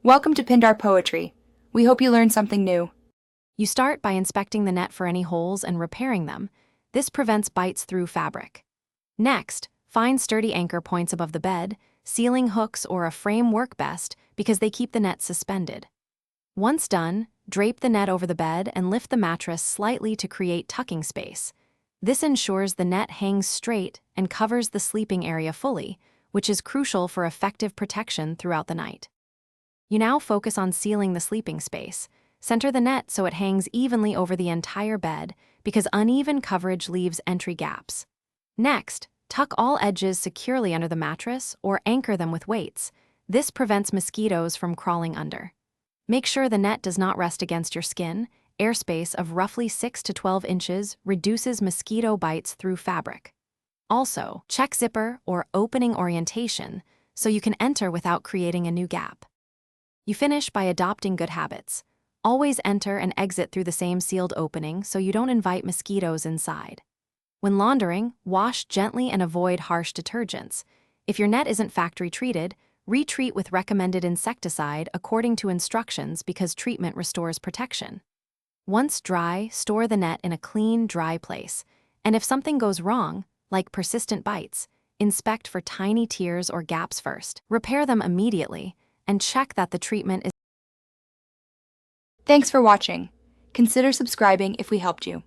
Welcome to Pindar Poetry. We hope you learned something new. You start by inspecting the net for any holes and repairing them. This prevents bites through fabric. Next, find sturdy anchor points above the bed, ceiling hooks, or a frame work best because they keep the net suspended. Once done, drape the net over the bed and lift the mattress slightly to create tucking space. This ensures the net hangs straight and covers the sleeping area fully, which is crucial for effective protection throughout the night. You now focus on sealing the sleeping space. Center the net so it hangs evenly over the entire bed because uneven coverage leaves entry gaps. Next, tuck all edges securely under the mattress or anchor them with weights. This prevents mosquitoes from crawling under. Make sure the net does not rest against your skin. Airspace of roughly 6 to 12 inches reduces mosquito bites through fabric. Also, check zipper or opening orientation so you can enter without creating a new gap. You finish by adopting good habits. Always enter and exit through the same sealed opening so you don't invite mosquitoes inside. When laundering, wash gently and avoid harsh detergents. If your net isn't factory treated, retreat with recommended insecticide according to instructions because treatment restores protection. Once dry, store the net in a clean, dry place. And if something goes wrong, like persistent bites, inspect for tiny tears or gaps first. Repair them immediately, and check that the treatment is. Thanks for watching. Consider subscribing if we helped you.